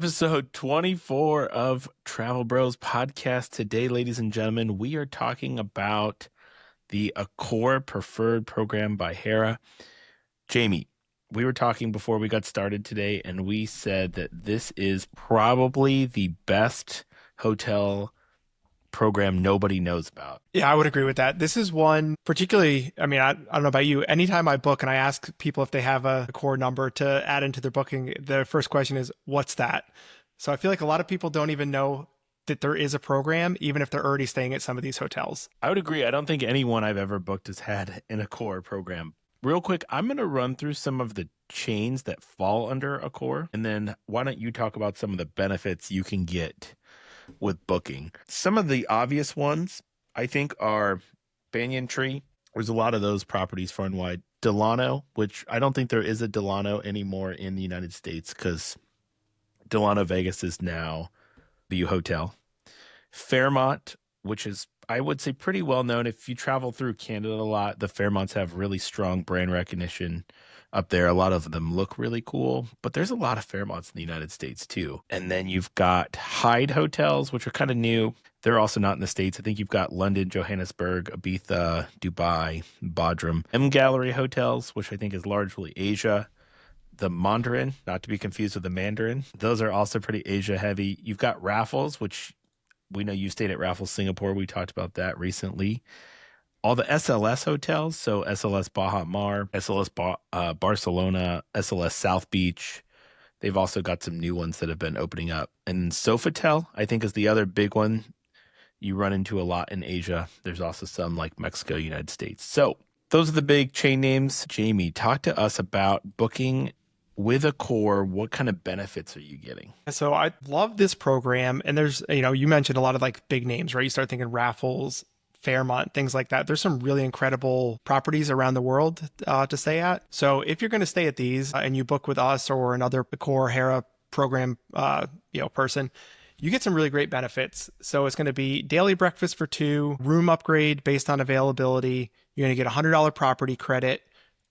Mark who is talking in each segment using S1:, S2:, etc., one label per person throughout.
S1: Episode 24 of Travel Bros podcast. Today, ladies and gentlemen, we are talking about the Accor Preferred Program by Hera. Jamie, we were talking before we got started today, and we said that this is probably the best hotel program nobody knows about.
S2: Yeah, I would agree with that. This is one particularly, I don't know about you. Anytime I book and I ask people if they have a core number to add into their booking, the first question is, what's that? So I feel like a lot of people don't even know that there is a program, even if they're already staying at some of these hotels.
S1: I would agree. I don't think anyone I've ever booked has had an Accor program. Real quick, I'm going to run through some of the chains that fall under Accor, and then why don't you talk about some of the benefits you can get with booking. Some of the obvious ones, I think, are Banyan Tree. There's a lot of those properties far and wide. Delano, which I don't think there is a Delano anymore in the United States because Delano Vegas is now the Hotel. Fairmont, which is, I would say, pretty well known. If you travel through Canada a lot, the Fairmonts have really strong brand recognition up there. A lot of them look really cool, but there's a lot of Fairmonts in the United States too. And then you've got Hyde hotels, which are kind of new. They're also not in the States. I think you've got London, Johannesburg, Ibiza, Dubai, Bodrum. M Gallery hotels, which I think is largely Asia. The Mandarin, not to be confused with the Mandarin. Those are also pretty Asia heavy. You've got Raffles, which we know you stayed at Raffles Singapore. We talked about that recently. All the SLS hotels, so SLS Baja Mar, SLS Barcelona, SLS South Beach. They've also got some new ones that have been opening up. And Sofitel, I think, is the other big one you run into a lot in Asia. There's also some like Mexico, United States. So those are the big chain names. Jamie, talk to us about booking with Accor. What kind of benefits are you getting?
S2: So I love this program. And there's, you mentioned a lot of like big names, right? You start thinking Raffles, Fairmont, things like that. There's some really incredible properties around the world to stay at. So if you're going to stay at these and you book with us or another Accor Hera program, person, you get some really great benefits. So it's going to be daily breakfast for two, room upgrade based on availability. You're going to get $100 property credit,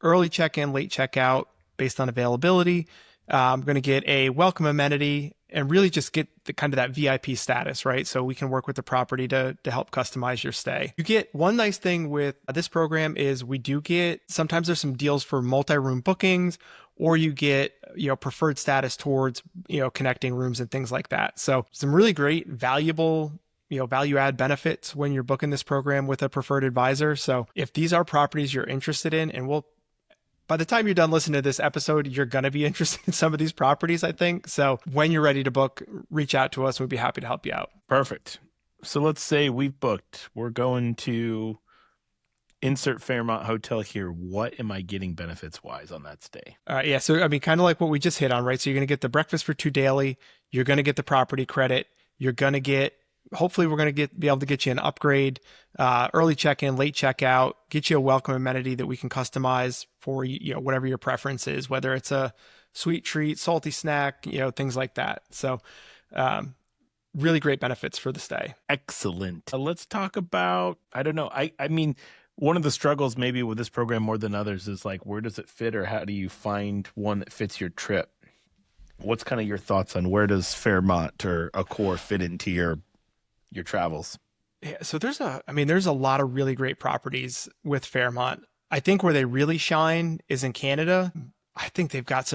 S2: early check-in, late checkout based on availability. I'm going to get a welcome amenity and really just get the kind of that VIP status, right? So we can work with the property to help customize your stay. You get one nice thing with this program is we do get, sometimes there's some deals for multi-room bookings, or you get, preferred status towards, connecting rooms and things like that. So some really great, valuable, value add benefits when you're booking this program with a preferred advisor. So if these are properties you're interested in, and by the time you're done listening to this episode, you're going to be interested in some of these properties, I think. So when you're ready to book, reach out to us. We'd be happy to help you out.
S1: Perfect. So let's say we've booked. We're going to insert Fairmont Hotel here. What am I getting benefits wise on that stay?
S2: Yeah. So, kind of like what we just hit on, right? So you're going to get the breakfast for two daily. You're going to get the property credit. You're going to get, hopefully we're going to be able to get you an upgrade, early check-in, late checkout, get you a welcome amenity that we can customize for, whatever your preference is, whether it's a sweet treat, salty snack, things like that. So, really great benefits for the stay.
S1: Excellent. Let's talk about, I don't know. I mean, one of the struggles maybe with this program more than others is like, where does it fit, or how do you find one that fits your trip? What's kind of your thoughts on where does Fairmont or Accor fit into your travels?
S2: Yeah, so there's a lot of really great properties with Fairmont. I think where they really shine is in Canada. I think they've got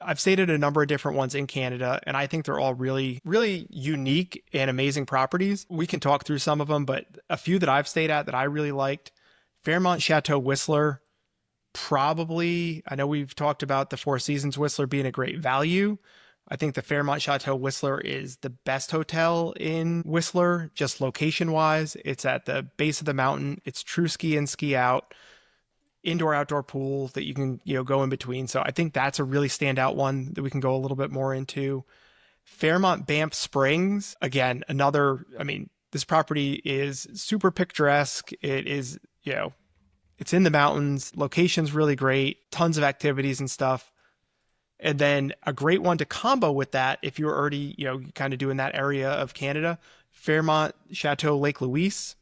S2: I've stayed at a number of different ones in Canada, and I think they're all really, really unique and amazing properties. We can talk through some of them, but a few that I've stayed at that I really liked, Fairmont Chateau Whistler, probably, I know we've talked about the Four Seasons Whistler being a great value. I think the Fairmont Chateau Whistler is the best hotel in Whistler, just location-wise. It's at the base of the mountain. It's true ski in, ski out, indoor-outdoor pool that you can, go in between. So I think that's a really standout one that we can go a little bit more into. Fairmont Banff Springs, again, this property is super picturesque. It is, it's in the mountains. Location's really great. Tons of activities and stuff. And then a great one to combo with that, if you're already, kind of doing that area of Canada, Fairmont Chateau Lake Louise.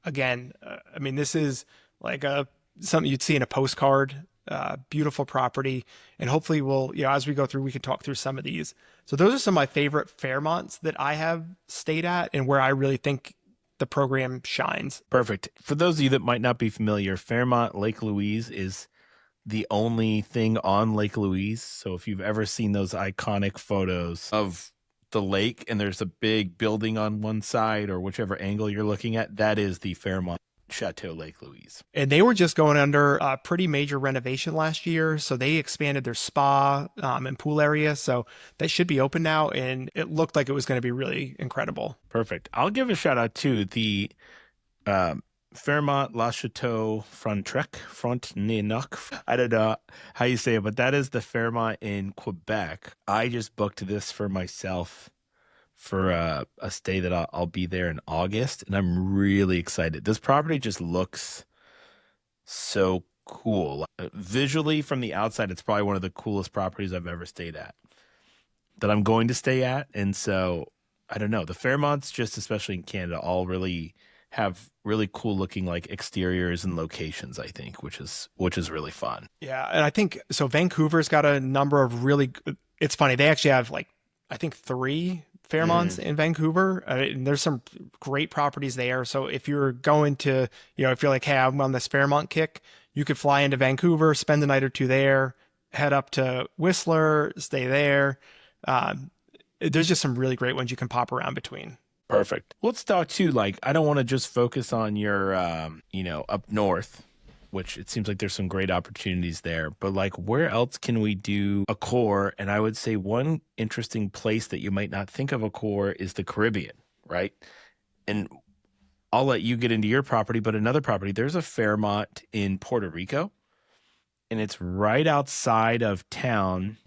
S2: Again, this is like something you'd see in a postcard. beautiful property. And hopefully we'll, as we go through, we can talk through some of these. So those are some of my favorite Fairmonts that I have stayed at and where I really think the program shines.
S1: Perfect. For those of you that might not be familiar, Fairmont Lake Louise is the only thing on Lake Louise. So if you've ever seen those iconic photos of the lake and there's a big building on one side or whichever angle you're looking at, that is the Fairmont Chateau Lake Louise.
S2: And they were just going under a pretty major renovation last year. So they expanded their spa and pool area. So that should be open now. And it looked like it was going to be really incredible.
S1: Perfect. I'll give a shout out to the Fairmont La Chateau Frontenac. I don't know how you say it, but that is the Fairmont in Quebec. I just booked this for myself for a stay that I'll be there in August, and I'm really excited. This property just looks so cool. Visually, from the outside, it's probably one of the coolest properties I've ever stayed at, that I'm going to stay at. And so, I don't know, the Fairmonts, just especially in Canada, all really have really cool looking like exteriors and locations, I think, which is really fun.
S2: Yeah, and I think so Vancouver's got a number of really, it's funny, they actually have like I think 3 Fairmonts in Vancouver. And there's some great properties there. So if you're going to, if you're like, hey, I'm on this Fairmont kick, you could fly into Vancouver, spend a night or two there, head up to Whistler, stay there. There's just some really great ones you can pop around between.
S1: Perfect. Let's talk too, like, I don't want to just focus on your, up north, which it seems like there's some great opportunities there, but like, where else can we do Accor? And I would say one interesting place that you might not think of Accor is the Caribbean, right? And I'll let you get into your property, but another property, there's a Fairmont in Puerto Rico, and it's right outside of town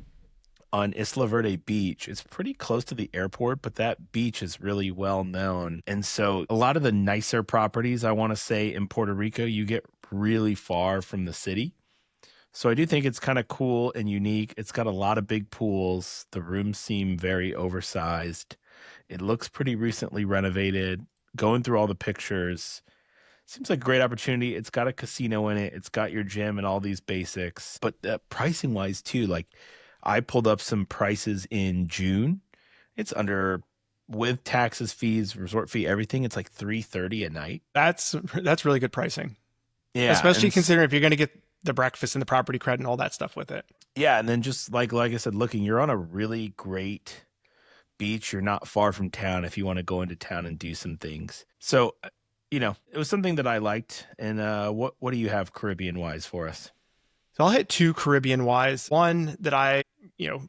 S1: on Isla Verde Beach. It's pretty close to the airport, but that beach is really well known. And so a lot of the nicer properties, I want to say, in Puerto Rico, you get really far from the city. So I do think it's kind of cool and unique. It's got a lot of big pools. The rooms seem very oversized. It looks pretty recently renovated. Going through all the pictures, seems like a great opportunity. It's got a casino in it. It's got your gym and all these basics. But pricing wise too, like, I pulled up some prices in June. It's under, with taxes, fees, resort fee, everything. It's like $330 a night.
S2: That's really good pricing.
S1: Yeah,
S2: especially considering if you're going to get the breakfast and the property credit and all that stuff with it.
S1: Yeah, and then just like I said, looking, you're on a really great beach. You're not far from town if you want to go into town and do some things. So, it was something that I liked. And what do you have Caribbean wise for us?
S2: So I'll hit 2 Caribbean wise. One that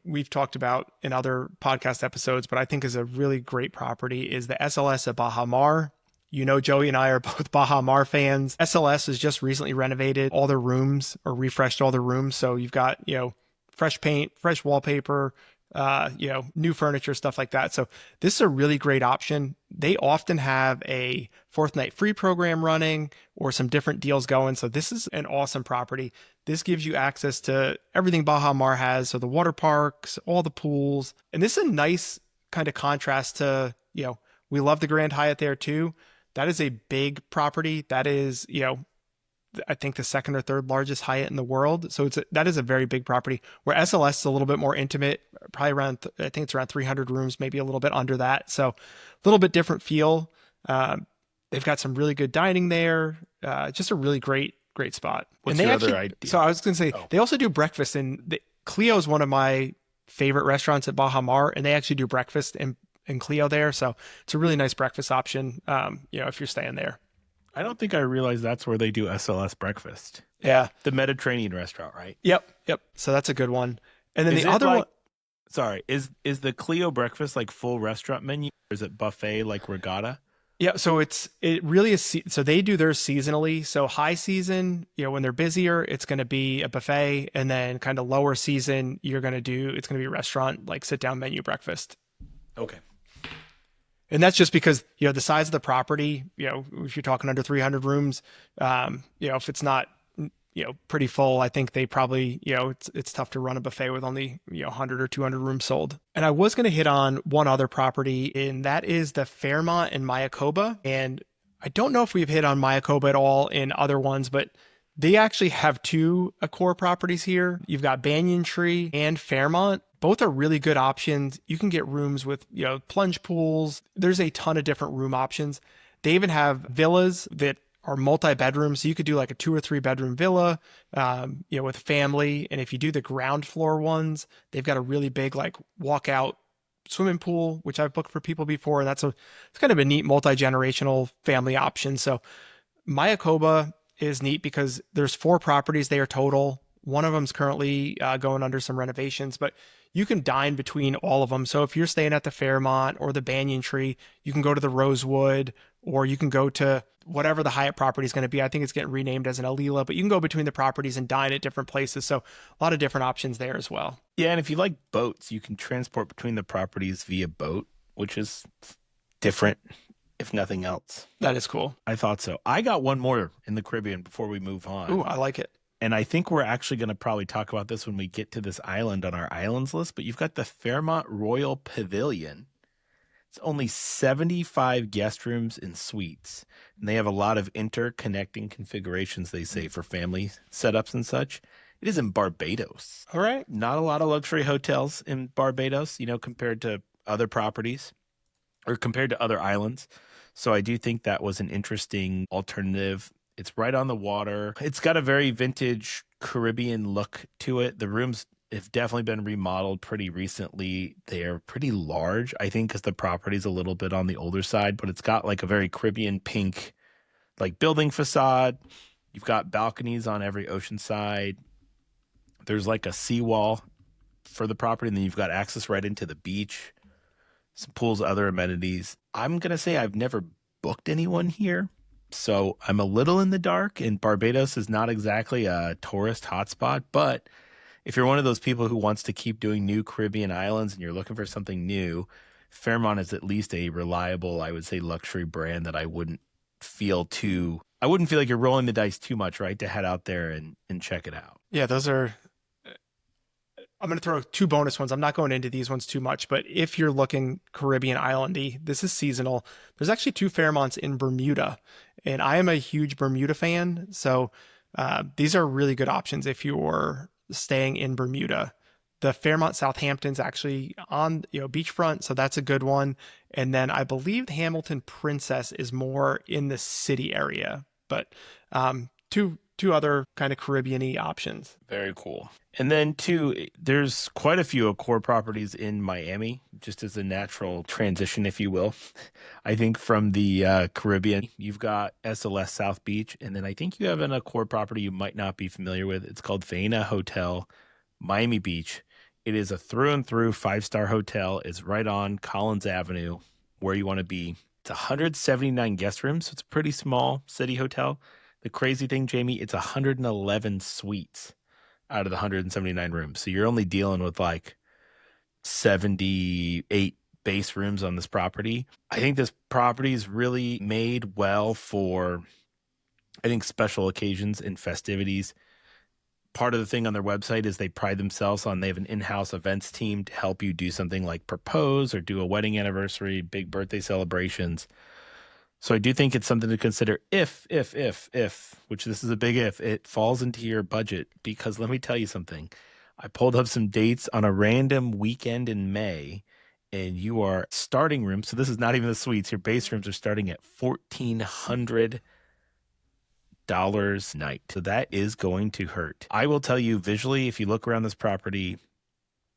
S2: we've talked about in other podcast episodes, but I think is a really great property is the SLS at Baja Mar. Joey and I are both Baja Mar fans. SLS has just recently renovated all their rooms or refreshed all their rooms. So you've got, fresh paint, fresh wallpaper, new furniture, stuff like that. So this is a really great option. They often have a 4th night free program running or some different deals going. So this is an awesome property. This gives you access to everything Baja Mar has. So the water parks, all the pools. And this is a nice kind of contrast to, we love the Grand Hyatt there too. That is a big property. That is, I think the 2nd or 3rd largest Hyatt in the world. So that is a very big property, where SLS is a little bit more intimate, probably around, I think it's around 300 rooms, maybe a little bit under that. So a little bit different feel. They've got some really good dining there. Just a really great spot.
S1: What's your other idea?
S2: So I was going to say, They also do breakfast, and Clio is one of my favorite restaurants at Baja Mar, and they actually do breakfast in Clio there. So it's a really nice breakfast option, if you're staying there.
S1: I don't think I realized that's where they do SLS breakfast.
S2: Yeah.
S1: The Mediterranean restaurant, right?
S2: Yep. So that's a good one. And then the other one.
S1: Sorry, is the Clio breakfast like full restaurant menu, or is it buffet like Regatta?
S2: Yeah, so it really is. So they do theirs seasonally. So high season, when they're busier, it's going to be a buffet, and then kind of lower season, it's going to be a restaurant, like sit down menu breakfast.
S1: Okay.
S2: And that's just because, the size of the property, if you're talking under 300 rooms, if it's not, pretty full, I think they probably, it's tough to run a buffet with only, 100 or 200 rooms sold. And I was going to hit on one other property, and that is the Fairmont in Mayakoba. And I don't know if we've hit on Mayakoba at all in other ones, but They actually have two Accor properties here. You've got Banyan Tree and Fairmont. Both are really good options. You can get rooms with, plunge pools. There's a ton of different room options. They even have villas that are multi-bedrooms. So you could do like a 2 or 3 bedroom villa, with family. And if you do the ground floor ones, they've got a really big like walkout swimming pool, which I've booked for people before. And it's kind of a neat multi-generational family option. So Mayakoba is neat because there's 4 properties there total. One of them's currently going under some renovations, but you can dine between all of them. So if you're staying at the Fairmont or the Banyan Tree, you can go to the Rosewood, or you can go to whatever the Hyatt property is going to be. I think it's getting renamed as an Alila, but you can go between the properties and dine at different places. So a lot of different options there as well.
S1: Yeah, and if you like boats, you can transport between the properties via boat, which is different, if nothing else.
S2: That is cool.
S1: I thought so. I got one more in the Caribbean before we move on.
S2: Ooh, I like it.
S1: And I think we're actually going to probably talk about this when we get to this island on our islands list, but you've got the Fairmont Royal Pavilion. It's only 75 guest rooms and suites. And they have a lot of interconnecting configurations, they say, for family setups and such. It is in Barbados.
S2: All right.
S1: Not a lot of luxury hotels in Barbados, compared to other properties or compared to other islands. So I do think that was an interesting alternative. It's right on the water. It's got a very vintage Caribbean look to it. The rooms have definitely been remodeled pretty recently. They're pretty large, I think, because the property's a little bit on the older side, but it's got like a very Caribbean pink like building facade. You've got balconies on every ocean side. There's like a seawall for the property, and then you've got access right into the beach, some pools, other amenities. I'm going to say I've never booked anyone here, so I'm a little in the dark, and Barbados is not exactly a tourist hotspot, but if you're one of those people who wants to keep doing new Caribbean islands and you're looking for something new, Fairmont is at least a reliable, I would say, luxury brand that I wouldn't feel like you're rolling the dice too much, right, to head out there and check it out.
S2: Yeah, I'm going to throw 2 bonus ones. I'm not going into these ones too much, but if you're looking Caribbean islandy, this is seasonal. There's actually 2 Fairmonts in Bermuda, and I am a huge Bermuda fan. So these are really good options if you're staying in Bermuda. The Fairmont Southampton's actually on beachfront, so that's a good one. And then I believe the Hamilton Princess is more in the city area, but two other kind of Caribbean-y options.
S1: Very cool. And then there's quite a few Accor properties in Miami, just as a natural transition, if you will. I think from the Caribbean, you've got SLS South Beach, and then I think you have an Accor property you might not be familiar with. It's called Fairmont Hotel, Miami Beach. It is a through and through 5-star hotel. It's right on Collins Avenue, where you want to be. It's 179 guest rooms, so it's a pretty small city hotel. The crazy thing, Jamie, it's 111 suites out of the 179 rooms. So you're only dealing with like 78 base rooms on this property. I think this property is really made well for, I think, special occasions and festivities. Part of the thing on their website is they pride themselves on, they have an in-house events team to help you do something like propose or do a wedding anniversary, big birthday celebrations. So I do think it's something to consider if, which this is a big if, it falls into your budget. Because let me tell you something. I pulled up some dates on a random weekend in May, and you are starting rooms. So this is not even the suites. Your base rooms are starting at $1,400 night. So that is going to hurt. I will tell you visually, if you look around this property,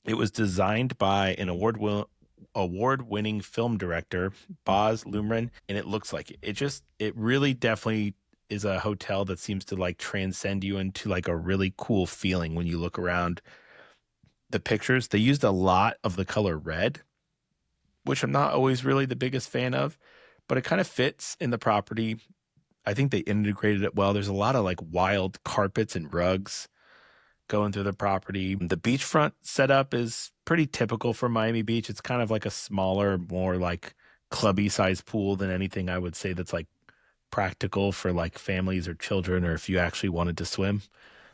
S1: it was designed by an award-winning film director, Baz Luhrmann, and it looks like it. It really definitely is a hotel that seems to like transcend you into like a really cool feeling when you look around the pictures. They used a lot of the color red, which I'm not always really the biggest fan of, but it kind of fits in the property. I think they integrated it well. There's a lot of like wild carpets and rugs going through the property. The beachfront setup is pretty typical for Miami Beach. It's kind of like a smaller, more like clubby sized pool than anything I would say that's like practical for like families or children, or if you actually wanted to swim.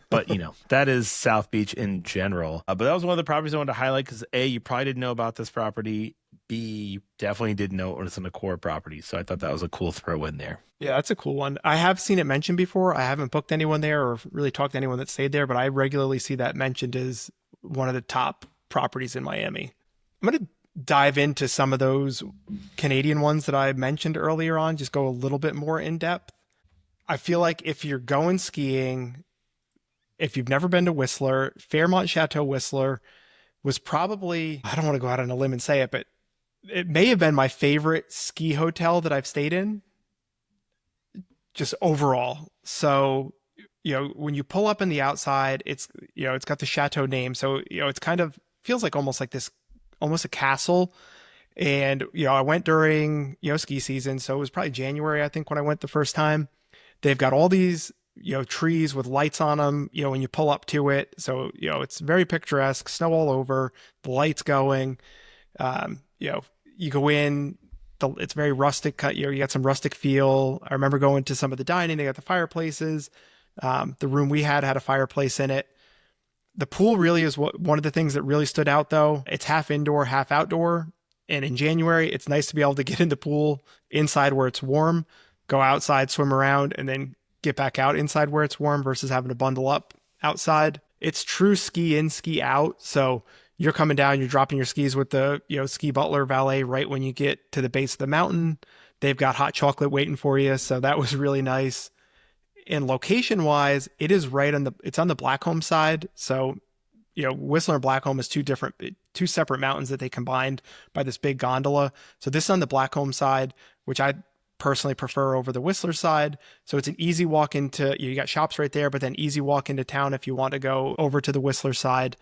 S1: But, that is South Beach in general. But that was one of the properties I wanted to highlight because A, you probably didn't know about this property. B, definitely did know it was an Accor property. So I thought that was a cool throw in there.
S2: Yeah, that's a cool one. I have seen it mentioned before. I haven't booked anyone there or really talked to anyone that stayed there, but I regularly see that mentioned as one of the top properties in Miami. I'm going to dive into some of those Canadian ones that I mentioned earlier on, just go a little bit more in depth. I feel like if you're going skiing, if you've never been to Whistler, Fairmont Chateau Whistler was probably, I don't want to go out on a limb and say it, but it may have been my favorite ski hotel that I've stayed in, just overall. So, when you pull up in the outside, it's got the chateau name. So, it's kind of feels like almost like this, almost a castle. And, I went during, ski season. So it was probably January, I think, when I went the first time. They've got all these, trees with lights on them, when you pull up to it. So, it's very picturesque, snow all over, the lights going. You go in, it's very rustic. You got some rustic feel. I remember going to some of the dining. They got the fireplaces. The room we had a fireplace in it. The pool really is one of the things that really stood out, though. It's half indoor, half outdoor. And in January, it's nice to be able to get in the pool inside where it's warm, go outside, swim around, and then get back out inside where it's warm versus having to bundle up outside. It's true ski in, ski out. So you're coming down, you're dropping your skis with the, ski butler valet right when you get to the base of the mountain. They've got hot chocolate waiting for you. So that was really nice. And location wise, it is it's on the Blackcomb side. So, Whistler and Blackcomb is two separate mountains that they combined by this big gondola. So this is on the Blackcomb side, which I personally prefer over the Whistler side. So it's an easy walk into, you got shops right there, but then easy walk into town if you want to go over to the Whistler side.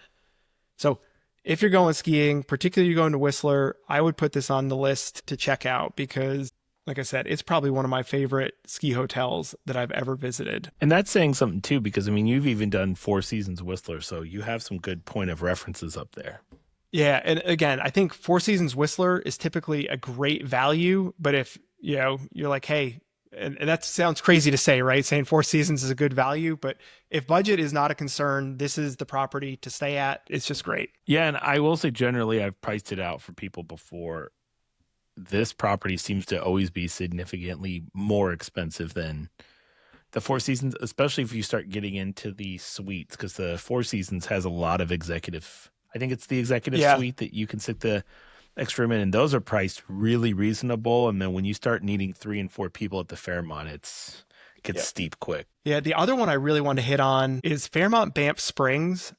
S2: So if you're going skiing, particularly you're going to Whistler, I would put this on the list to check out because, like I said, it's probably one of my favorite ski hotels that I've ever visited.
S1: And that's saying something too, because I mean, you've even done Four Seasons Whistler, so you have some good point of references up there.
S2: Yeah. And again, I think Four Seasons Whistler is typically a great value, but if, you're like, hey, and that sounds crazy to say, right? Saying Four Seasons is a good value, but if budget is not a concern, this is the property to stay at. It's just great.
S1: Yeah. And I will say generally, I've priced it out for people before. This property seems to always be significantly more expensive than the Four Seasons, especially if you start getting into the suites, because the Four Seasons has a lot of executive. I think it's the executive suite that you can sit the extra room in, and those are priced really reasonable. And then when you start needing 3 and 4 people at the Fairmont, it gets steep quick.
S2: Yeah, the other one I really want to hit on is Fairmont Banff Springs.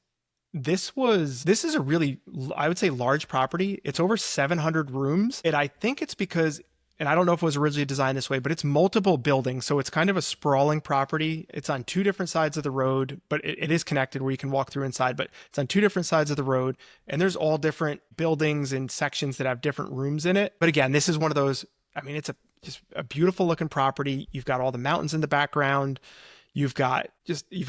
S2: This is a really, I would say, large property. It's over 700 rooms. And I think it's because, and I don't know if it was originally designed this way, but it's multiple buildings. So it's kind of a sprawling property. It's on 2 different sides of the road, but it is connected where you can walk through inside, but it's on 2 different sides of the road. And there's all different buildings and sections that have different rooms in it. But again, this is one of those, I mean, it's just a beautiful looking property. You've got all the mountains in the background. You've got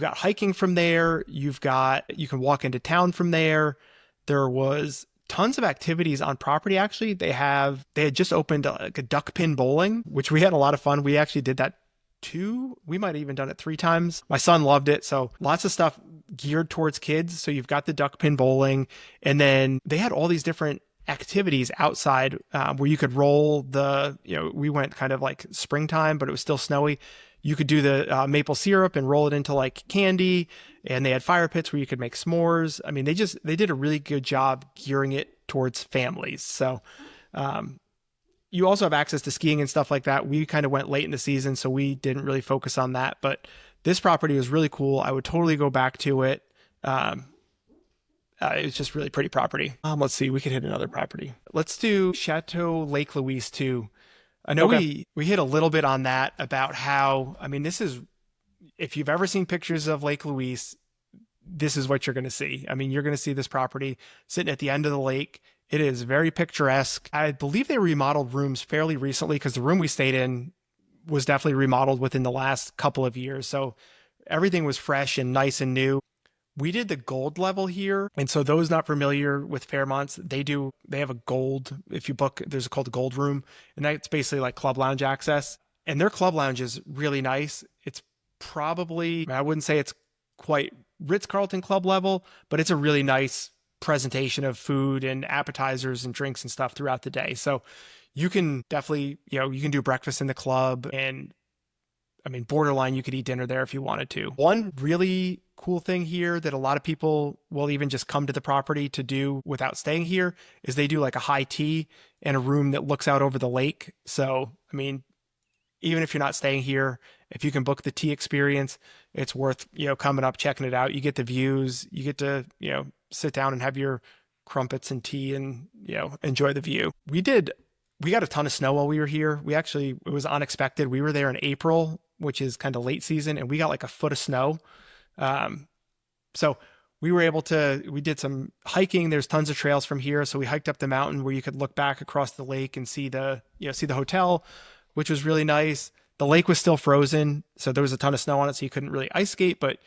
S2: hiking from there. You can walk into town from there. There was tons of activities on property. Actually, they had just opened like a duck pin bowling, which we had a lot of fun. We actually did that 2. We might have even done it 3 times. My son loved it. So lots of stuff geared towards kids. So you've got the duck pin bowling, and then they had all these different activities outside where you could roll we went kind of like springtime, but it was still snowy. You could do the maple syrup and roll it into like candy, and they had fire pits where you could make s'mores. I mean, they did a really good job gearing it towards families. So you also have access to skiing and stuff like that. We kind of went late in the season, so we didn't really focus on that. But this property was really cool. I would totally go back to it. It was just really pretty property. Let's see, we could hit another property. Let's do Chateau Lake Louise too. I know we hit a little bit on that about how, I mean, if you've ever seen pictures of Lake Louise, this is what you're going to see. I mean, you're going to see this property sitting at the end of the lake. It is very picturesque. I believe they remodeled rooms fairly recently because the room we stayed in was definitely remodeled within the last couple of years. So everything was fresh and nice and new. We did the gold level here. And so those not familiar with Fairmonts, they have a gold, if you book, there's called a gold room. And that's basically like club lounge access. And their club lounge is really nice. It's probably, I wouldn't say it's quite Ritz-Carlton club level, but it's a really nice presentation of food and appetizers and drinks and stuff throughout the day. So you can definitely, you can do breakfast in the club, and I mean, borderline, you could eat dinner there if you wanted to. One really cool thing here that a lot of people will even just come to the property to do without staying here is they do like a high tea in a room that looks out over the lake. So, I mean, even if you're not staying here, if you can book the tea experience, it's worth, coming up, checking it out. You get the views, you get to, sit down and have your crumpets and tea and, enjoy the view. We got a ton of snow while we were here. It was unexpected. We were there in April, which is kind of late season, and we got like a foot of snow. So we did some hiking. There's tons of trails from here. So we hiked up the mountain where you could look back across the lake and see the hotel, which was really nice. The lake was still frozen, so there was a ton of snow on it, so you couldn't really ice skate, but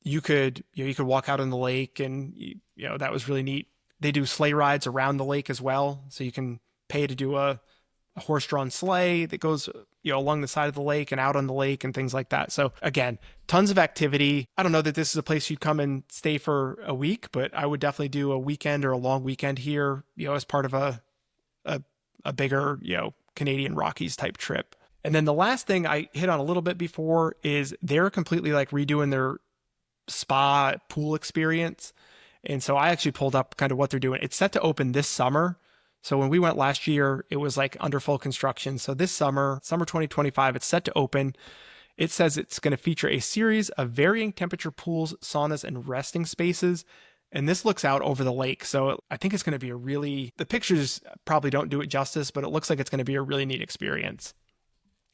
S2: you could walk out on the lake, and that was really neat. They do sleigh rides around the lake as well, so you can pay to do a horse-drawn sleigh that goes along the side of the lake and out on the lake and things like that. So again, tons of activity. I don't know that this is a place you'd come and stay for a week, but I would definitely do a weekend or a long weekend here, as part of a bigger, Canadian Rockies type trip. And then the last thing I hit on a little bit before is they're completely like redoing their spa pool experience. And so I actually pulled up kind of what they're doing. It's set to open this summer. So when we went last year, it was like under full construction. So this summer 2025, it's set to open. It says it's going to feature a series of varying temperature pools, saunas, and resting spaces. And this looks out over the lake. So I think it's going to be the pictures probably don't do it justice, but it looks like it's going to be a really neat experience.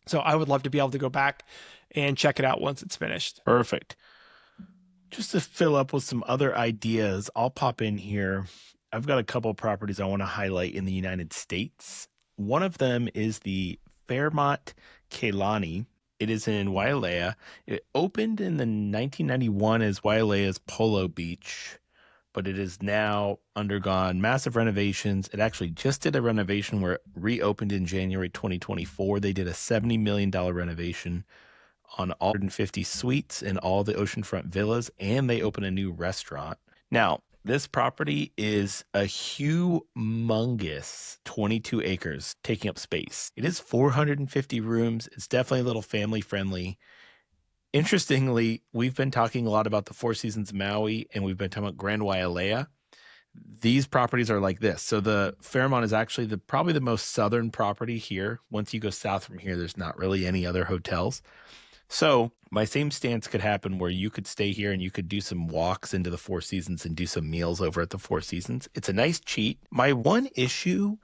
S2: So I would love to be able to go back and check it out once it's finished.
S1: Perfect. Just to fill up with some other ideas, I'll pop in here. I've got a couple of properties I want to highlight in the United States. One of them is the Fairmont Kailani. It is in Wailea. It opened in the 1991 as Wailea's Polo Beach, but it has now undergone massive renovations. It actually just did a renovation where it reopened in January 2024. They did a $70 million renovation on all 150 suites and all the oceanfront villas, and they opened a new restaurant. Now, this property is a humongous 22 acres taking up space. It is 450 rooms. It's definitely a little family friendly. Interestingly, we've been talking a lot about the Four Seasons Maui, and we've been talking about Grand Wailea. These properties are like this. So the Fairmont is actually probably the most southern property here. Once you go south from here, there's not really any other hotels. So my same stance could happen where you could stay here and you could do some walks into the Four Seasons and do some meals over at the Four Seasons. It's a nice cheat. My one issue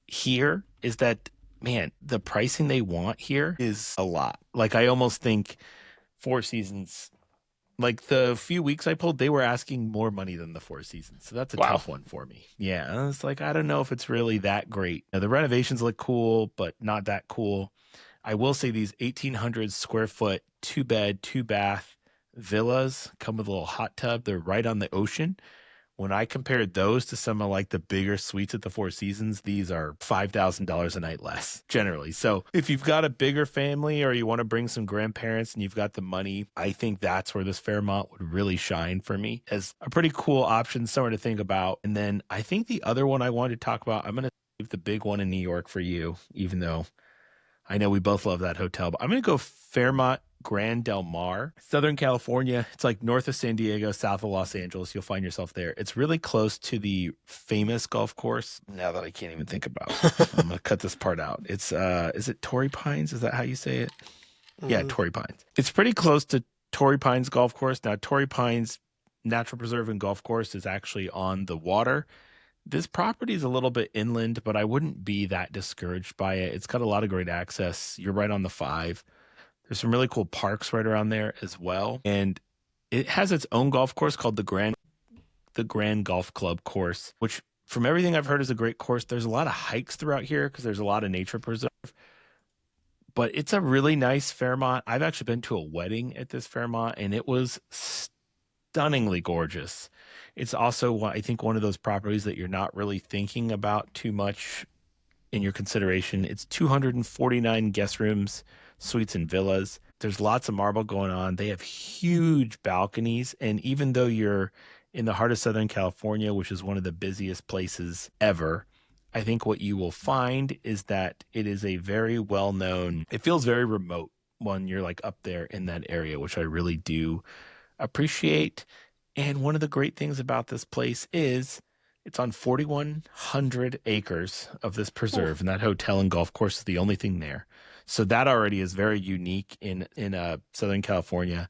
S1: here is that, man, the pricing they want here is a lot. Like, I almost think Four Seasons, like the few weeks I pulled, they were asking more money than the Four Seasons. So that's a tough one for me. Yeah. I was like, I don't know if it's really that great. Now, the renovations look cool, but not that cool. I will say these 1,800 square foot, 2-bed, 2-bath villas come with a little hot tub. They're right on the ocean. When I compared those to some of like the bigger suites at the Four Seasons, these are $5,000 a night less generally. So if you've got a bigger family or you want to bring some grandparents and you've got the money, I think that's where this Fairmont would really shine for me as a pretty cool option, somewhere to think about. And then I think the other one I wanted to talk about, I'm going to save the big one in New York for you, even though I know we both love that hotel, but I'm going to go Fairmont Grand Del Mar, Southern California. It's like north of San Diego, south of Los Angeles. You'll find yourself there. It's really close to the famous golf course. Now that I can't even think about it, I'm going to cut this part out. It's, is it Torrey Pines? Is that how you say it? Yeah, Torrey Pines. It's pretty close to Torrey Pines Golf Course. Now, Torrey Pines Natural Preserve and Golf Course is actually on the water. This property is a little bit inland, but I wouldn't be that discouraged by it. It's got a lot of great access. You're right on the 5. There's some really cool parks right around there as well. And it has its own golf course called the Grand Golf Club course, which from everything I've heard is a great course. There's a lot of hikes throughout here because there's a lot of nature preserve. But it's a really nice Fairmont. I've actually been to a wedding at this Fairmont, and it was stunningly gorgeous. It's also, I think, one of those properties that you're not really thinking about too much in your consideration. It's 249 guest rooms, suites, and villas. There's lots of marble going on. They have huge balconies. And even though you're in the heart of Southern California, which is one of the busiest places ever. I think what you will find is that it is a very well known, it feels very remote when you're like up there in that area, which I really do appreciate. And one of the great things about this place is it's on 4,100 acres of this preserve, and that hotel and golf course is the only thing there. So that already is very unique in Southern California.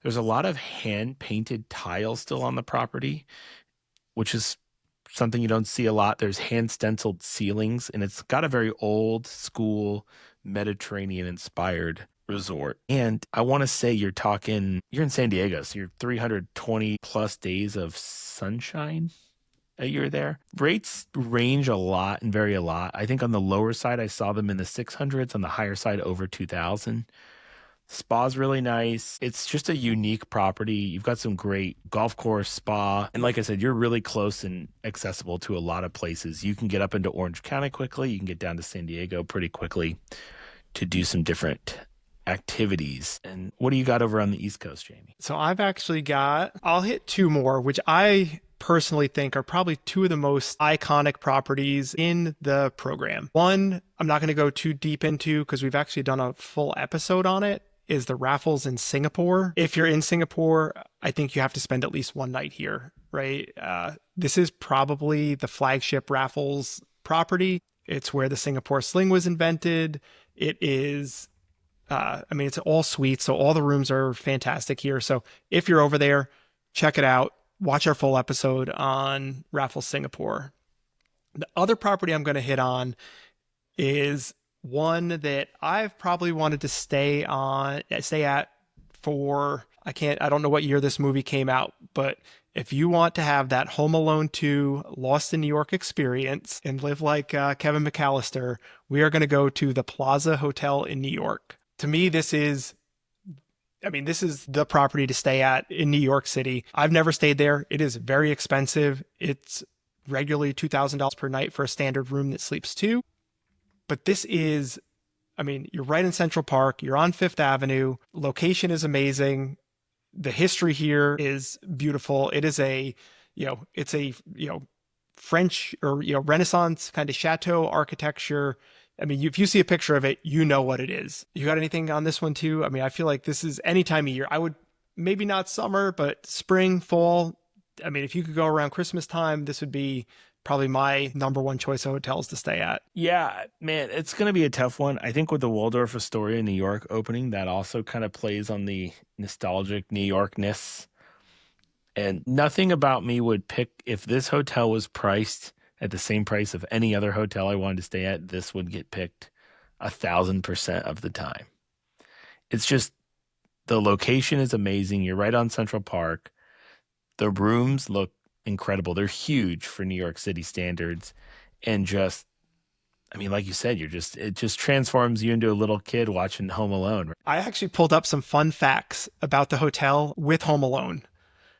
S1: There's a lot of hand painted tile still on the property, which is something you don't see a lot. There's hand stenciled ceilings, and it's got a very old school Mediterranean inspired resort. And I want to say you're in San Diego, so you're 320 plus days of sunshine a year there. Rates range a lot and vary a lot. I think on the lower side, I saw them in the 600s, on the higher side, over 2,000. Spa's really nice. It's just a unique property. You've got some great golf course, spa. And like I said, you're really close and accessible to a lot of places. You can get up into Orange County quickly. You can get down to San Diego pretty quickly to do some different activities. And what do you got over on the East Coast, Jamie?
S2: So I'll hit two more, which I personally think are probably two of the most iconic properties in the program. One, I'm not going to go too deep into because we've actually done a full episode on it, is the Raffles in Singapore. If you're in Singapore, I think you have to spend at least one night here, right? This is probably the flagship Raffles property. It's where the Singapore sling was invented. It is, it's all suites, so all the rooms are fantastic here. So if you're over there, check it out. Watch our full episode on Raffles Singapore. The other property I'm going to hit on is one that I've probably wanted to stay at for, I don't know what year this movie came out, but if you want to have that Home Alone 2 Lost in New York experience and live like Kevin McAllister, we are going to go to the Plaza Hotel in New York. To me, this is the property to stay at in New York City. I've never stayed there. It is very expensive. It's regularly $2,000 per night for a standard room that sleeps two. But this is, you're right in Central Park. You're on Fifth Avenue. Location is amazing. The history here is beautiful. It is French or, Renaissance kind of chateau architecture. If you see a picture of it, you know what it is. You got anything on this one too? I feel like this is any time of year. I would, maybe not summer, but spring, fall. If you could go around Christmas time, this would be probably my number one choice of hotels to stay at.
S1: Yeah, man, it's going to be a tough one. I think with the Waldorf Astoria in New York opening, that also kind of plays on the nostalgic New Yorkness. And nothing about me would pick, if this hotel was priced at the same price of any other hotel I wanted to stay at, this would get picked 1,000% of the time. It's just, the location is amazing. You're right on Central Park. The rooms look incredible. They're huge for New York City standards. And just, like you said, it just transforms you into a little kid watching Home Alone.
S2: I actually pulled up some fun facts about the hotel with Home Alone.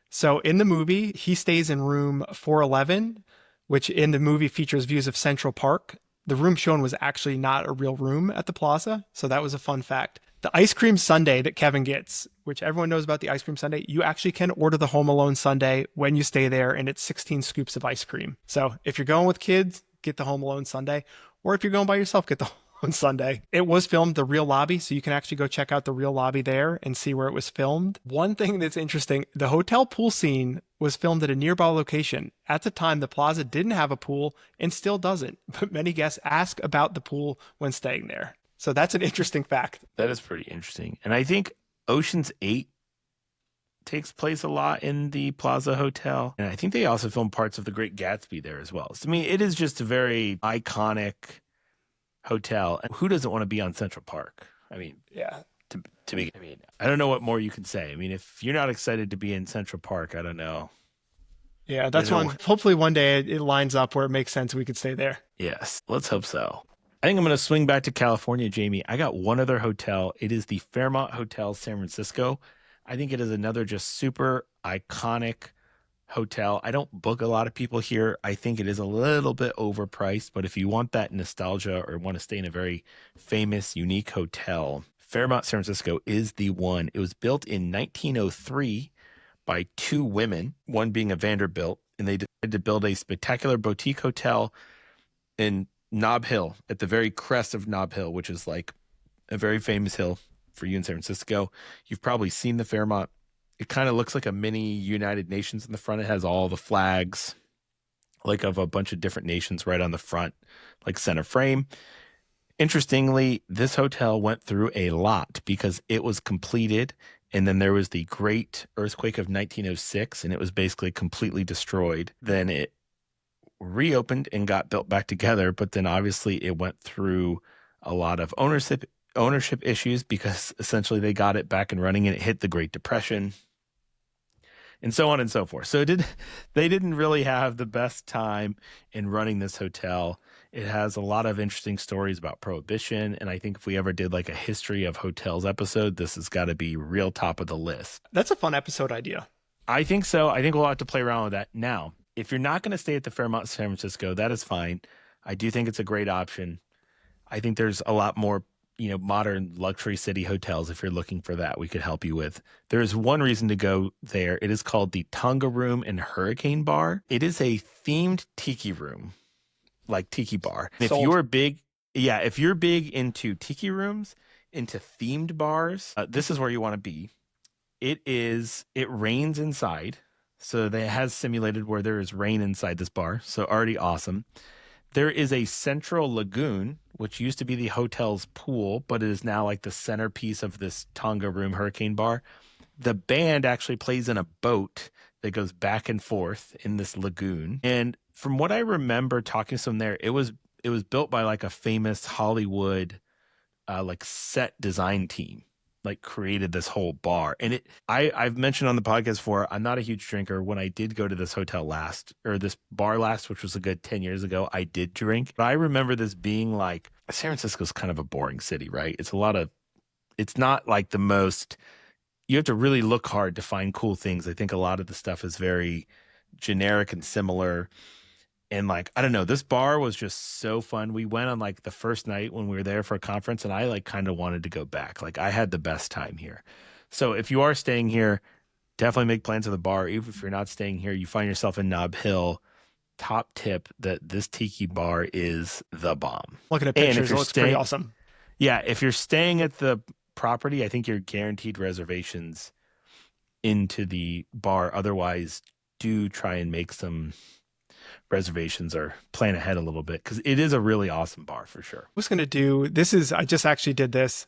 S2: So in the movie, he stays in room 411, which in the movie features views of Central Park. The room shown was actually not a real room at the Plaza. So that was a fun fact. The ice cream sundae that Kevin gets, which everyone knows about the ice cream sundae, you actually can order the Home Alone sundae when you stay there, and it's 16 scoops of ice cream. So if you're going with kids, get the Home Alone sundae. Or if you're going by yourself, get the Home Alone sundae. It was filmed the real lobby, so you can actually go check out the real lobby there and see where it was filmed. One thing that's interesting, the hotel pool scene was filmed at a nearby location. At the time, the Plaza didn't have a pool and still doesn't, but many guests ask about the pool when staying there. So that's an interesting fact.
S1: That is pretty interesting. And I think Ocean's 8 takes place a lot in the Plaza Hotel. And I think they also film parts of The Great Gatsby there as well. So, it is just a very iconic hotel. And who doesn't want to be on Central Park?
S2: Yeah.
S1: To be, I don't know what more you can say. If you're not excited to be in Central Park, I don't know.
S2: Yeah, that's one. Hopefully one day it lines up where it makes sense. We could stay there.
S1: Yes, let's hope so. I think I'm going to swing back to California, Jamie. I got one other hotel. It is the Fairmont Hotel, San Francisco. I think it is another just super iconic hotel. I don't book a lot of people here. I think it is a little bit overpriced, but if you want that nostalgia or want to stay in a very famous, unique hotel, Fairmont San Francisco is the one. It was built in 1903 by two women, one being a Vanderbilt, and they decided to build a spectacular boutique hotel in Nob Hill, at the very crest of Nob Hill, which is like a very famous hill for you in San Francisco. You've probably seen the Fairmont. It kind of looks like a mini United Nations in the front. It has all the flags, like of a bunch of different nations right on the front, like center frame. Interestingly, this hotel went through a lot because it was completed, and then there was the great earthquake of 1906, and it was basically completely destroyed. Then it reopened and got built back together, but then obviously it went through a lot of ownership issues because essentially they got it back and running and it hit the Great Depression and so on and so forth. So they didn't really have the best time in running this hotel. It has a lot of interesting stories about Prohibition, and I think if we ever did like a history of hotels episode, this has got to be real top of the list.
S2: That's a fun episode idea.
S1: I think so. I think we'll have to play around with that. Now, if you're not going to stay at the Fairmont San Francisco, that is fine. I do think it's a great option. I think there's a lot more, modern luxury city hotels. If you're looking for that, we could help you with. There is one reason to go there. It is called the Tonga Room and Hurricane Bar. It is a themed tiki room, like tiki bar. If you're big into tiki rooms, into themed bars, this is where you want to be. It rains inside. So they has simulated where there is rain inside this bar. So already awesome. There is a central lagoon, which used to be the hotel's pool, but it is now like the centerpiece of this Tonga Room Hurricane Bar. The band actually plays in a boat that goes back and forth in this lagoon. And from what I remember talking to someone there, it was built by like a famous Hollywood like set design team, like created this whole bar. And I've mentioned on the podcast before, I'm not a huge drinker. When I did go to this this bar last, which was a good 10 years ago, I did drink. But I remember this being like, San Francisco's kind of a boring city, right? It's not like the most, you have to really look hard to find cool things. I think a lot of the stuff is very generic and similar. And like, I don't know, this bar was just so fun. We went on like the first night when we were there for a conference, and I like kind of wanted to go back. Like, I had the best time here. So if you are staying here, definitely make plans for the bar. Even if you're not staying here, you find yourself in Nob Hill, top tip that this tiki bar is the bomb.
S2: Looking at pictures, it looks pretty awesome.
S1: Yeah, if you're staying at the property, I think you're guaranteed reservations into the bar. Otherwise, do try and make some reservations or plan ahead a little bit, because it is a really awesome bar for sure.
S2: I was going to do I just actually did this.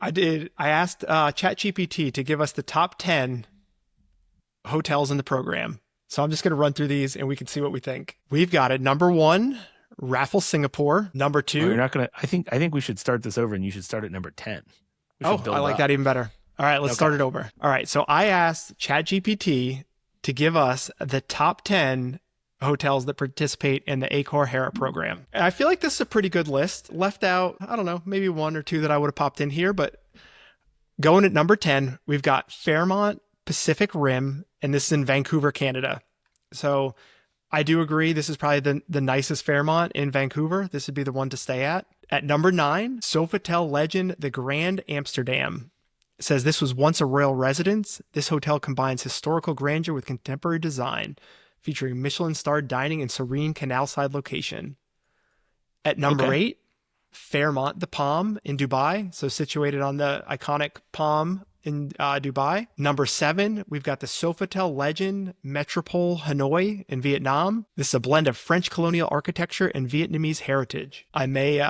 S2: I asked ChatGPT to give us the top 10 hotels in the program. So I'm just going to run through these and we can see what we think. We've got it. Number 1, Raffles, Singapore. Number 2.
S1: You're not going to, I think we should start this over and you should start at number 10.
S2: I like that even better. All right, let's start it over. All right. So I asked ChatGPT to give us the top 10 hotels that participate in the Accor Hera program. And I feel like this is a pretty good list. Left out, I don't know, maybe 1 or 2 that I would have popped in here, but going at number 10, we've got Fairmont Pacific Rim, and this is in Vancouver, Canada. So I do agree, this is probably the nicest Fairmont in Vancouver. This would be the one to stay at. At number 9, Sofitel legend, the Grand Amsterdam. It says this was once a royal residence. This hotel combines historical grandeur with contemporary design, featuring Michelin-starred dining and serene canal-side location. At number 8, Fairmont the Palm in Dubai, so situated on the iconic Palm in Dubai. Number 7, we've got the Sofitel legend Metropole Hanoi in Vietnam. This is a blend of French colonial architecture and Vietnamese heritage. I may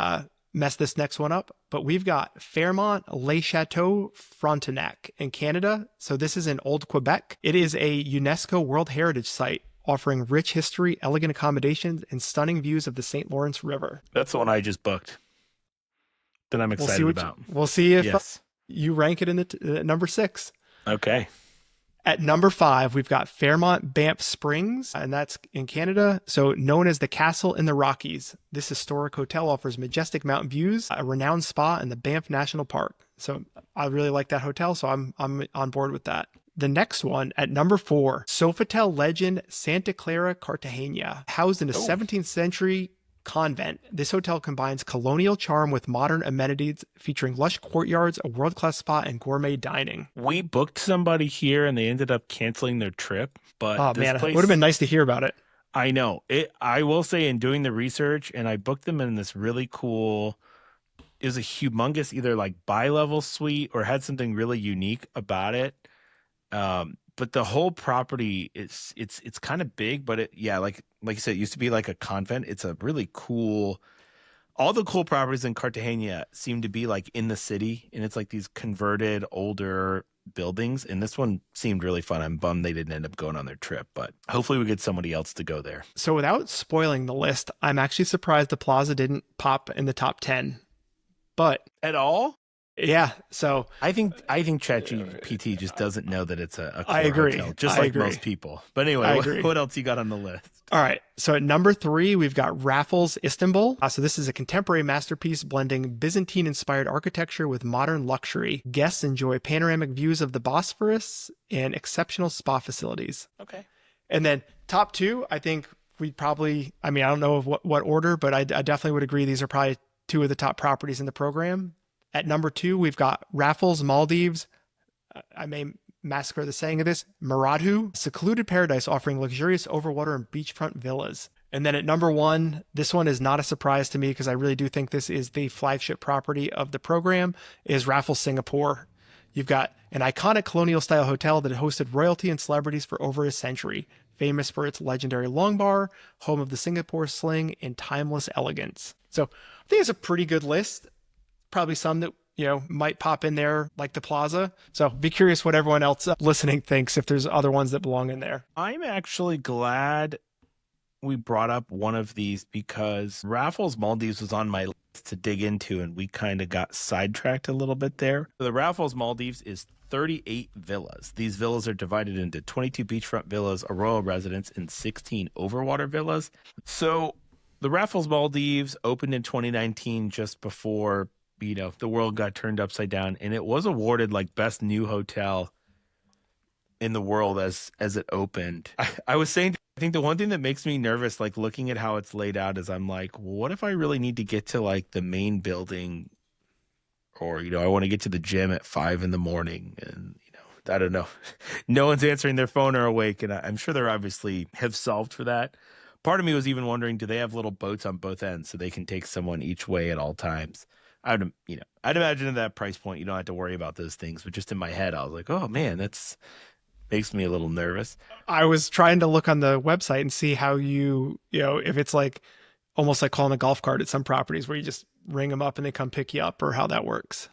S2: mess this next one up, but we've got Fairmont Le Chateau Frontenac in Canada. So this is in Old Quebec. It is a UNESCO World Heritage Site, offering rich history, elegant accommodations, and stunning views of the St. Lawrence River.
S1: That's the one I just booked that I'm excited about.
S2: We'll see if you rank it in the number 6.
S1: Okay.
S2: At number 5, we've got Fairmont Banff Springs, and that's in Canada. So known as the Castle in the Rockies, this historic hotel offers majestic mountain views, a renowned spa, and the Banff National Park. So I really like that hotel, so I'm on board with that. The next one at number 4, Sofitel legend Santa Clara Cartagena, housed in a 17th century Convent. This hotel combines colonial charm with modern amenities, featuring lush courtyards, a world-class spa, and gourmet dining.
S1: We booked somebody here and they ended up canceling their trip, but
S2: Oh
S1: this
S2: man, it would have been
S1: place,
S2: nice to hear about it.
S1: I know it. I will say, in doing the research, and I booked them in this really cool. It was a humongous, either like bi-level suite or had something really unique about it. But the whole property it's kind of big, but like you said, it used to be like a convent. It's a really cool. All the cool properties in Cartagena seem to be like in the city, and it's like these converted older buildings. And this one seemed really fun. I'm bummed they didn't end up going on their trip, but hopefully we get somebody else to go there.
S2: So without spoiling the list, I'm actually surprised the Plaza didn't pop in the top 10. But
S1: At all?
S2: yeah, so
S1: I think ChatGPT just doesn't know that it's a
S2: I
S1: core
S2: agree.
S1: hotel, just
S2: I
S1: like
S2: agree.
S1: most people. But
S2: I
S1: anyway,
S2: agree.
S1: what else you got on the list?
S2: All right. So at number 3, we've got Raffles Istanbul. So this is a contemporary masterpiece blending Byzantine-inspired architecture with modern luxury. Guests enjoy panoramic views of the Bosphorus and exceptional spa facilities.
S1: Okay.
S2: And then top 2, I think we probably, I mean, I don't know of what order, but I definitely would agree these are probably 2 of the top properties in the program. At number 2, we've got Raffles Maldives. I may massacre the saying of this. Maradhu, secluded paradise offering luxurious overwater and beachfront villas. And then at number 1, this one is not a surprise to me because I really do think this is the flagship property of the program, is Raffles Singapore. You've got an iconic colonial style hotel that hosted royalty and celebrities for over a century, famous for its legendary long bar, home of the Singapore sling, and timeless elegance. So I think it's a pretty good list. Probably some that might pop in there like the Plaza. So be curious what everyone else listening thinks, if there's other ones that belong in there.
S1: I'm actually glad we brought up one of these because Raffles Maldives was on my list to dig into, and we kind of got sidetracked a little bit there. The Raffles Maldives is 38 villas. These villas are divided into 22 beachfront villas, a royal residence, and 16 overwater villas. So the Raffles Maldives opened in 2019, just before the world got turned upside down, and it was awarded like best new hotel in the world as it opened. I was saying, I think the one thing that makes me nervous, like looking at how it's laid out, is I'm like, what if I really need to get to like the main building, or I want to get to the gym at 5 a.m, and I don't know, no one's answering their phone or awake, and I'm sure they're obviously have solved for that. Part of me was even wondering, do they have little boats on both ends so they can take someone each way at all times? I'd imagine at that price point, you don't have to worry about those things. But just in my head, I was like, oh man, that's makes me a little nervous.
S2: I was trying to look on the website and see how if it's like almost like calling a golf cart at some properties where you just ring them up and they come pick you up, or how that works.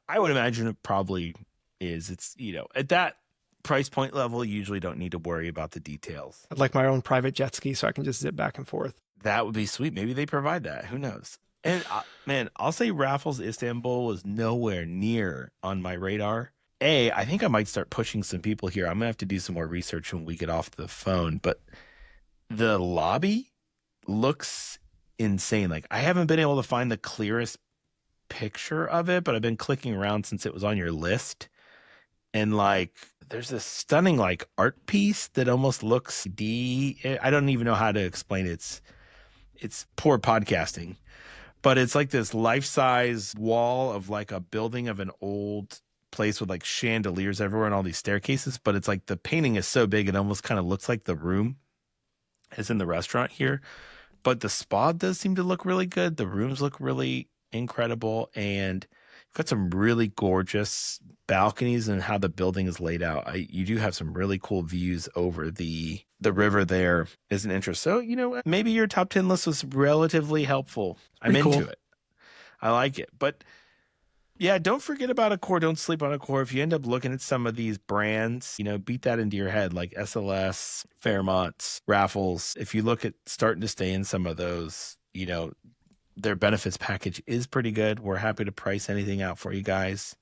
S1: I would imagine it probably is. It's, at that price point level, you usually don't need to worry about the details.
S2: I'd like my own private jet ski so I can just zip back and forth.
S1: That would be sweet. Maybe they provide that. Who knows? And man, I'll say Raffles Istanbul was nowhere near on my radar. I think I might start pushing some people here. I'm going to have to do some more research when we get off the phone. But the lobby looks insane. Like, I haven't been able to find the clearest picture of it, but I've been clicking around since it was on your list. And like, there's this stunning like art piece that almost looks I don't even know how to explain it. It's poor podcasting. But it's like this life-size wall of like a building of an old place with like chandeliers everywhere and all these staircases. But it's like the painting is so big, it almost kind of looks like the room is in the restaurant here. But the spa does seem to look really good. The rooms look really incredible. And you've got some really gorgeous balconies, and how the building is laid out. You do have some really cool views over the river there is an interest. So, maybe your top 10 list was relatively helpful. I'm
S2: Pretty
S1: into
S2: cool.
S1: it. I like it. But yeah, don't forget about Accor. Don't sleep on Accor. If you end up looking at some of these brands, beat that into your head, like SLS, Fairmonts, Raffles. If you look at starting to stay in some of those, their benefits package is pretty good. We're happy to price anything out for you guys.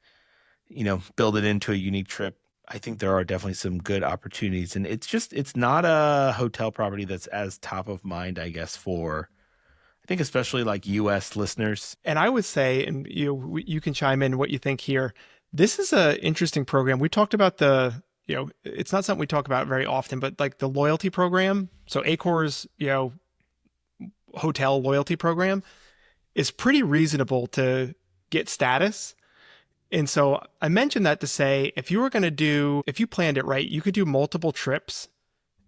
S1: Build it into a unique trip. I think there are definitely some good opportunities, and it's not a hotel property that's as top of mind, I guess, for, I think, especially like US listeners.
S2: And I would say, and you can chime in what you think here. This is an interesting program. We talked about it's not something we talk about very often, but like the loyalty program. So Accor's, hotel loyalty program is pretty reasonable to get status. And so I mentioned that to say if you were going to if you planned it right, you could do multiple trips.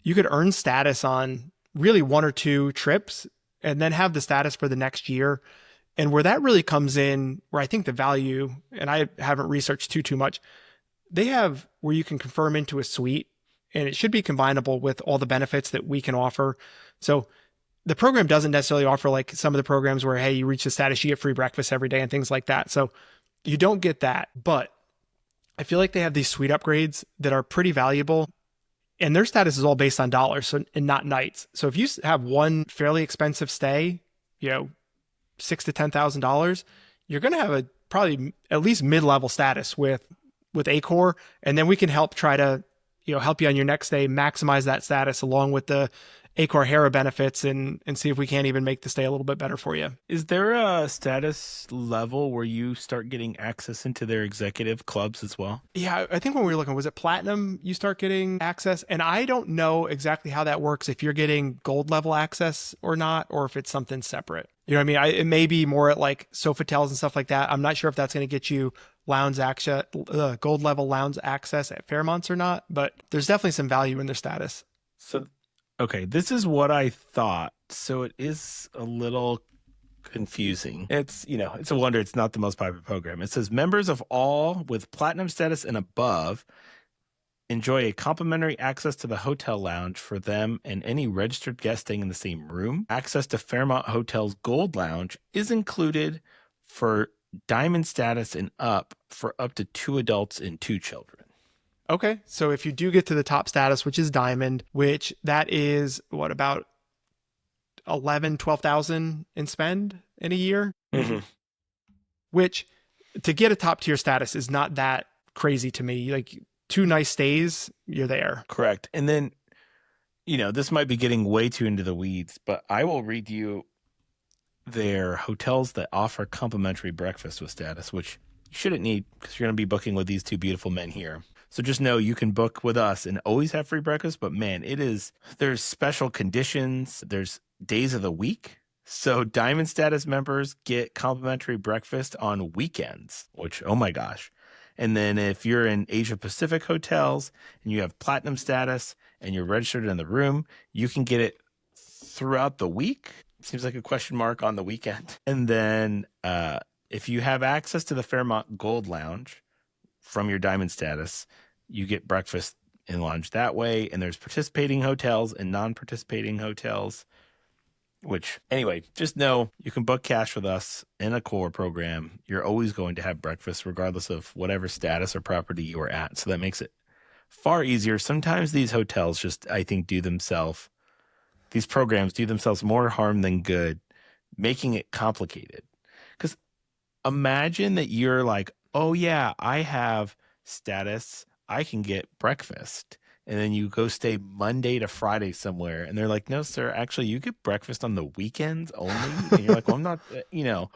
S2: You could earn status on really one or two trips and then have the status for the next year. And where that really comes in, where I think the value, and I haven't researched too much, they have where you can confirm into a suite and it should be combinable with all the benefits that we can offer. So the program doesn't necessarily offer like some of the programs where, hey, you reach the status, you get free breakfast every day and things like that. So you don't get that, but I feel like they have these suite upgrades that are pretty valuable and their status is all based on dollars and not nights. So if you have one fairly expensive stay, $6,000 to $10,000, you're going to have a probably at least mid-level status with Accor. And then we can help try to, help you on your next stay, maximize that status along with the Accor Hera benefits and see if we can't even make the stay a little bit better for you.
S1: Is there a status level where you start getting access into their executive clubs as well?
S2: Yeah, I think when we were looking, was it platinum you start getting access? And I don't know exactly how that works, if you're getting gold level access or not, or if it's something separate. You know what I mean? It may be more at like Sofotels and stuff like that. I'm not sure if that's going to get you lounge access, gold level lounge access at Fairmonts or not, but there's definitely some value in their status.
S1: So, okay, this is what I thought. So it is a little confusing. It's a wonder it's not the most popular program. It says members of all with platinum status and above enjoy a complimentary access to the hotel lounge for them and any registered guest staying in the same room. Access to Fairmont Hotel's Gold Lounge is included for diamond status and up for up to 2 adults and 2 children.
S2: Okay, so if you do get to the top status, which is diamond, which that is what, about 12,000 in spend in a year, which to get a top tier status is not that crazy to me. Like 2 nice stays, you're there.
S1: Correct. And then, this might be getting way too into the weeds, but I will read you their hotels that offer complimentary breakfast with status, which you shouldn't need because you're going to be booking with these 2 beautiful men here. So just know you can book with us and always have free breakfast, but man, there's special conditions, there's days of the week. So diamond status members get complimentary breakfast on weekends, which, oh my gosh. And then if you're in Asia Pacific hotels and you have platinum status and you're registered in the room, you can get it throughout the week. Seems like a question mark on the weekend. And then if you have access to the Fairmont Gold Lounge from your diamond status, you get breakfast and lunch that way. And there's participating hotels and non-participating hotels, which anyway, just know you can book cash with us in a core program. You're always going to have breakfast regardless of whatever status or property you are at. So that makes it far easier. Sometimes these hotels just, I think, these programs do themselves more harm than good, making it complicated. Because imagine that you're like, oh yeah, I have status, I can get breakfast. And then you go stay Monday to Friday somewhere. And they're like, no, sir, actually, you get breakfast on the weekends only. And you're like, well, I'm not,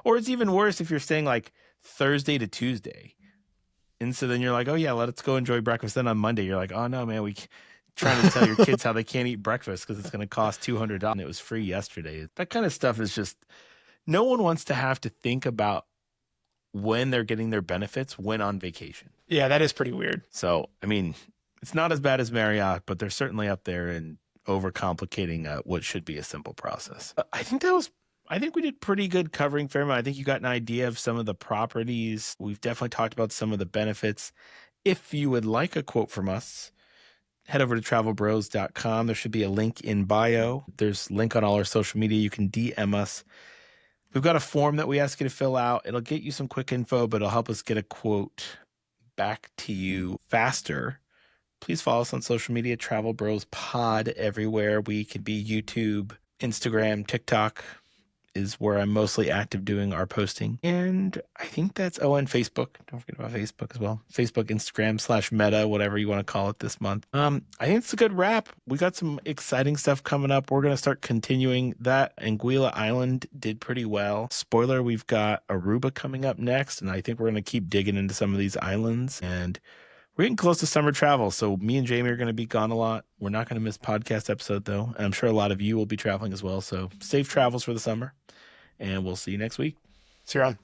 S1: Or it's even worse if you're staying like Thursday to Tuesday. And so then you're like, oh, yeah, let's go enjoy breakfast. Then on Monday, you're like, oh, no, man, trying to tell your kids how they can't eat breakfast because it's going to cost $200 and it was free yesterday. That kind of stuff is just, no one wants to have to think about when they're getting their benefits when on vacation.
S2: Yeah, that is pretty weird.
S1: So, I mean, it's not as bad as Marriott, but they're certainly up there in overcomplicating what should be a simple process. I think we did pretty good covering Fairmont. I think you got an idea of some of the properties. We've definitely talked about some of the benefits. If you would like a quote from us, head over to travelbros.com. There should be a link in bio. There's a link on all our social media. You can DM us. We've got a form that we ask you to fill out. It'll get you some quick info, but it'll help us get a quote back to you faster. Please follow us on social media, Travel Bros Pod everywhere. We could be YouTube, Instagram, TikTok is where I'm mostly active doing our posting. And I think and Facebook. Don't forget about Facebook as well. Facebook, Instagram /Meta, whatever you want to call it this month. I think it's a good wrap. We got some exciting stuff coming up. We're going to start continuing that. Anguilla Island did pretty well. Spoiler, we've got Aruba coming up next. And I think we're going to keep digging into some of these islands. And we're We're getting close to summer travel, so me and Jamie are going to be gone a lot. We're not going to miss podcast episode though, and I'm sure a lot of you will be traveling as well. So safe travels for the summer, and we'll see you next week.
S2: See you around.